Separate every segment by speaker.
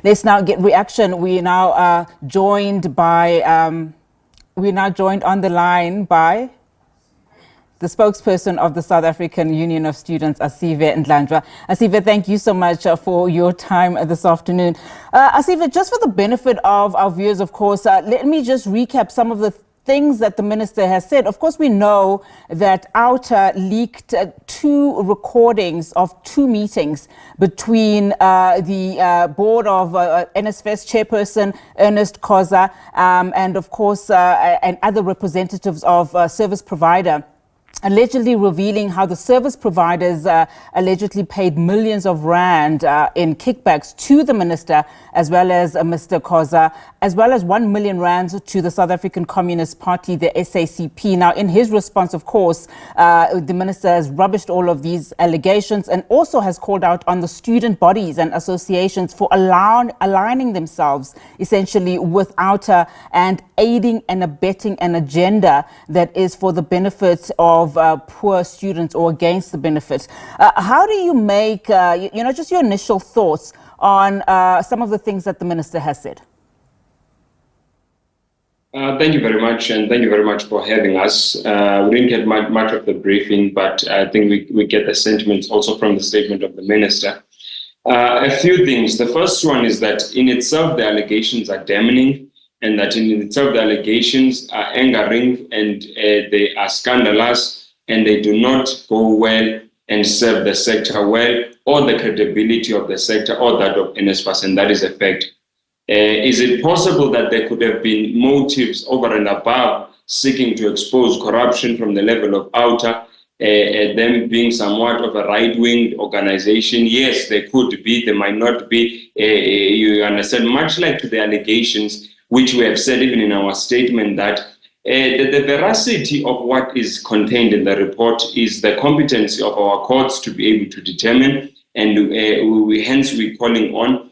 Speaker 1: Let's now get reaction. We now are joined by, we're now joined on the line by the spokesperson of the South African Union of Students, Asive Dlanjwa. Asive, thank you so much for your time this afternoon. Asive, just for the benefit of our viewers, of course, let me just recap some of the things that the minister has said. Of course, we know that OUTA leaked two recordings of two meetings between the board of NSFAS chairperson Ernest Khoza and, of course, and other representatives of service provider, allegedly revealing how the service providers allegedly paid millions of rand in kickbacks to the minister, as well as Mr. Khoza, as well as 1 million rand to the South African Communist Party, the SACP. Now, in his response, of course, the minister has rubbished all of these allegations and also has called out on the student bodies and associations for aligning themselves essentially with OUTA and aiding and abetting an agenda that is for the benefit of poor students or against the benefit. How do you make, just your initial thoughts on some of the things that the minister has said?
Speaker 2: Thank you very much, and thank you very much for having us. We didn't get much of the briefing, but I think we get the sentiments also from the statement of the minister. A few things. The first one is that in itself, the allegations are damning, and that in itself, the allegations are angering and they are scandalous, and they do not go well and serve the sector well, or the credibility of the sector, or that of NSFAS, and that is a fact. Is it possible that there could have been motives over and above seeking to expose corruption from the level of OUTA, them being somewhat of a right-winged organization? Yes, there could be, there might not be. You understand, much like to the allegations, which we have said even in our statement, that the veracity of what is contained in the report is the competency of our courts to be able to determine, and hence we're calling on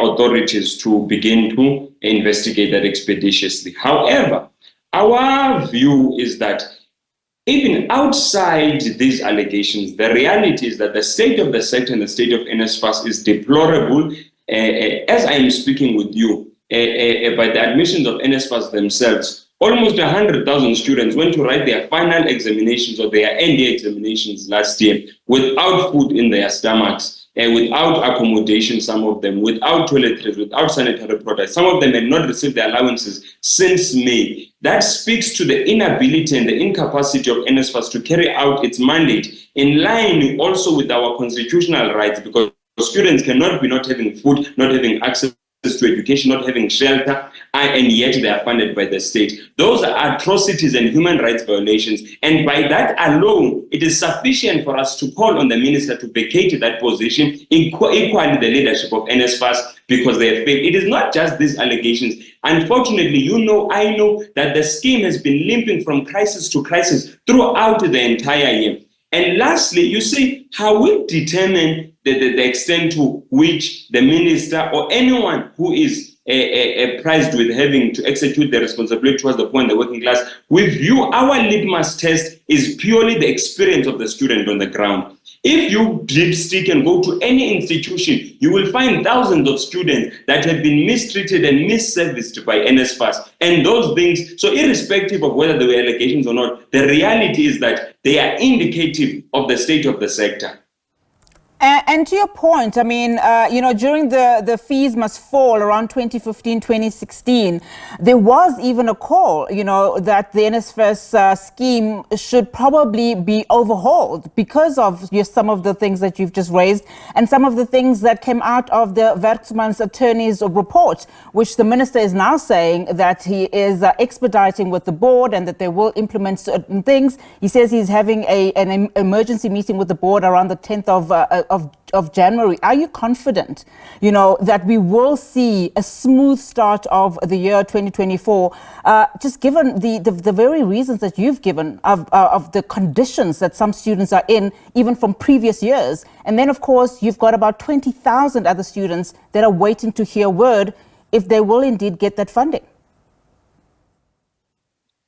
Speaker 2: authorities to begin to investigate that expeditiously. However, our view is that even outside these allegations, the reality is that the state of the sector and the state of NSFAS is deplorable. As I am speaking with you, by the admissions of NSFAS themselves, almost 100,000 students went to write their final examinations or their ND examinations last year without food in their stomachs, without accommodation, some of them, without toiletries, without sanitary products. Some of them had not received their allowances since May. That speaks to the inability and the incapacity of NSFAS to carry out its mandate, in line also with our constitutional rights, because students cannot be not having food, not having access to education, not having shelter, and yet they are funded by the state. Those are atrocities and human rights violations, and by that alone, it is sufficient for us to call on the minister to vacate that position, equally the leadership of NSFAS, because they have failed. It is not just these allegations. Unfortunately, I know that the scheme has been limping from crisis to crisis throughout the entire year. And lastly, you see how we determine the extent to which the minister or anyone who is prized with having to execute the responsibility towards the poor and the working class, we view our litmus test is purely the experience of the student on the ground. If you dipstick and go to any institution, you will find thousands of students that have been mistreated and misserviced by NSFAS. And those things, so irrespective of whether there were allegations or not, the reality is that they are indicative of the state of the sector.
Speaker 1: And to your point, I mean, during the fees must fall around 2015, 2016, there was even a call, that the NSFAS scheme should probably be overhauled because of some of the things that you've just raised and some of the things that came out of the Werksman's attorney's report, which the minister is now saying that he is expediting with the board and that they will implement certain things. He says he's having an emergency meeting with the board around the 10th of January. Are you confident, that we will see a smooth start of the year 2024, just given the very reasons that you've given of the conditions that some students are in, even from previous years? And then, of course, you've got about 20,000 other students that are waiting to hear word if they will indeed get that funding.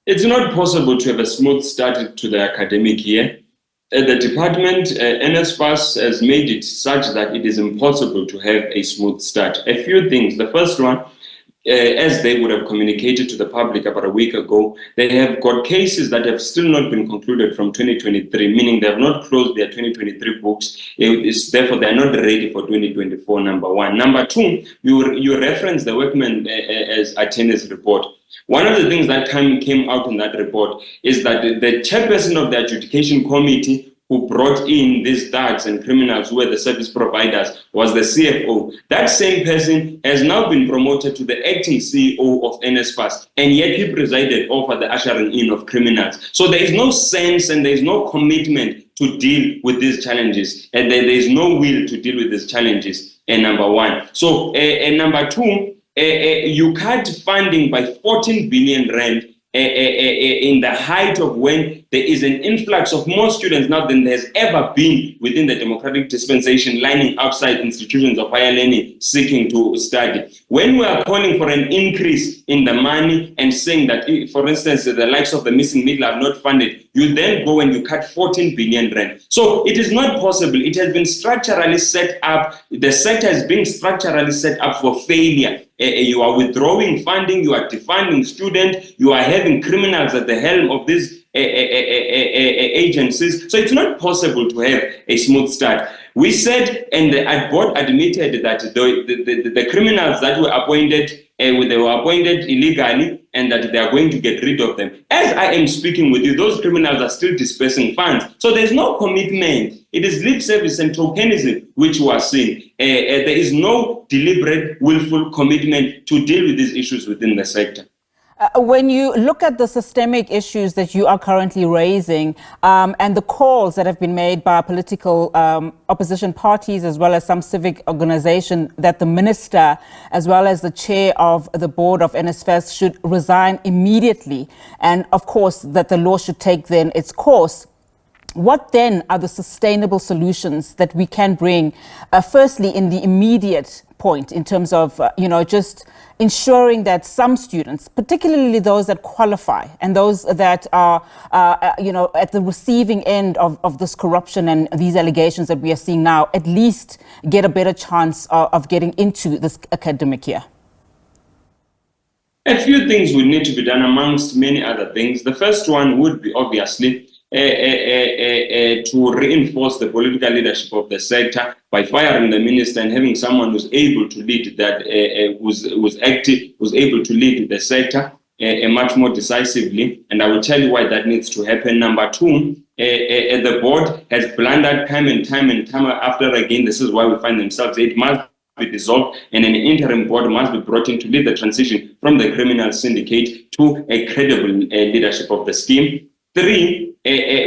Speaker 2: It's not possible to have a smooth start to the academic year The department, NSFAS, has made it such that it is impossible to have a smooth start. A few things. The first one, as they would have communicated to the public about a week ago, they have got cases that have still not been concluded from 2023, meaning they have not closed their 2023 books. Therefore, they are not ready for 2024, number one. Number two, you reference the workmen as attorney's report. One of the things that came out in that report is that the chairperson of the adjudication committee who brought in these thugs and criminals who were the service providers was the CFO. That same person has now been promoted to the acting CEO of NSFAS, and yet he presided over the ushering in of criminals. So there is no sense and there is no commitment to deal with these challenges, and there is no will to deal with these challenges, number one. So, number two, you cut funding by 14 billion rand in the height of when there is an influx of more students now than there's ever been within the democratic dispensation, lining outside institutions of higher learning, seeking to study. When we are calling for an increase in the money and saying that, for instance, the likes of the missing middle are not funded, you then go and you cut 14 billion rand. So it is not possible. It has been structurally set up. The sector is being structurally set up for failure. You are withdrawing funding, you are defunding students, you are having criminals at the helm of these agencies. So it's not possible to have a smooth start. We said, and the board admitted that the criminals that were appointed, they were appointed illegally, and that they are going to get rid of them. As I am speaking with you, those criminals are still dispersing funds. So there's no commitment. It is lip service and tokenism which we are seeing. There is no deliberate, willful commitment to deal with these issues within the sector.
Speaker 1: When you look at the systemic issues that you are currently raising and the calls that have been made by political opposition parties as well as some civic organization that the minister as well as the chair of the board of NSFAS should resign immediately, and of course that the law should take then its course, what then are the sustainable solutions that we can bring, firstly in the immediate point in terms of, just ensuring that some students, particularly those that qualify and those that are, at the receiving end of this corruption and these allegations that we are seeing now, at least get a better chance of getting into this academic year?
Speaker 2: A few things would need to be done amongst many other things. The first one would be obviously to reinforce the political leadership of the sector by firing the minister and having someone who's able to lead that, who's active, who's able to lead the sector much more decisively. And I will tell you why that needs to happen. Number two, the board has blundered time and time after again. This is why we find themselves. It must be dissolved, and an interim board must be brought in to lead the transition from the criminal syndicate to a credible leadership of the scheme. Three,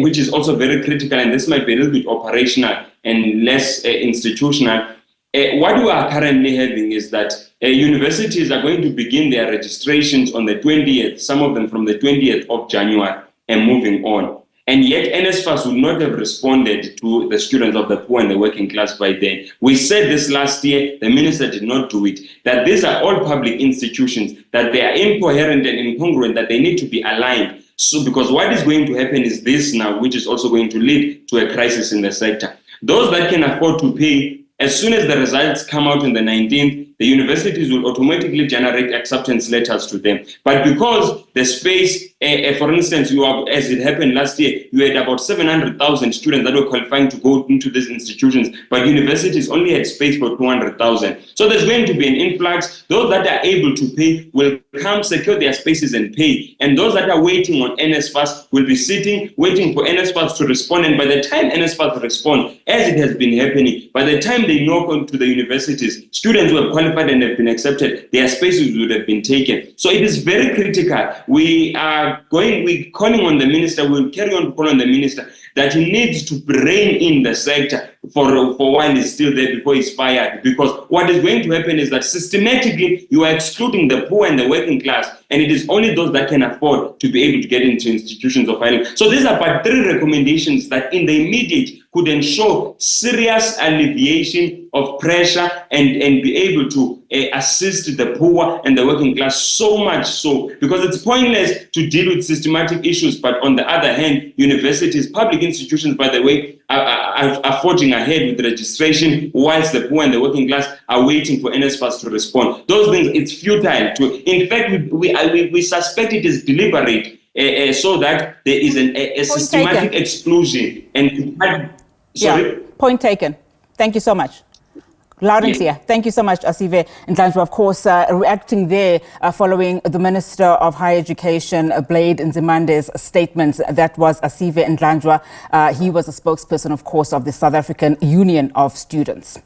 Speaker 2: which is also very critical, and this might be a little bit operational and less institutional. What we are currently having is that universities are going to begin their registrations on the 20th, some of them from the 20th of January and moving on. And yet NSFAS would not have responded to the students of the poor and the working class by then. We said this last year, the minister did not do it, that these are all public institutions, that they are incoherent and incongruent, that they need to be aligned. So, because what is going to happen is this now, which is also going to lead to a crisis in the sector. Those that can afford to pay, as soon as the results come out on the 19th, the universities will automatically generate acceptance letters to them. But because the space, for instance, as it happened last year, you had about 700,000 students that were qualifying to go into these institutions, but universities only had space for 200,000. So there's going to be an influx. Those that are able to pay will come, secure their spaces and pay. And those that are waiting on NSFAS will be sitting, waiting for NSFAS to respond. And by the time NSFAS responds, as it has been happening, by the time they knock onto the universities, students who have qualified and have been accepted, their spaces would have been taken. So it is very critical. We're calling on the minister, we'll carry on calling on the minister that he needs to rein in the sector, for one is still there before he's fired, because what is going to happen is that systematically you are excluding the poor and the working class, and it is only those that can afford to be able to get into institutions of higher. So these are but 3 recommendations that in the immediate could ensure serious alleviation of pressure and be able to assist the poor and the working class, so much so, because it's pointless to deal with systematic issues, but on the other hand, universities, public institutions, by the way, are forging ahead with registration whilst the poor and the working class are waiting for NSFAS to respond. Those things, it's futile. In fact, we suspect it is deliberate, so that there is a systematic exclusion. And sorry?
Speaker 1: Yeah, point taken. Thank you so much. Loud and clear. Thank you so much, Asive Dlanjwa. Of course, reacting there following the Minister of Higher Education, Blade Nzimande's statements. That was Asive Dlanjwa. He was a spokesperson, of course, of the South African Union of Students.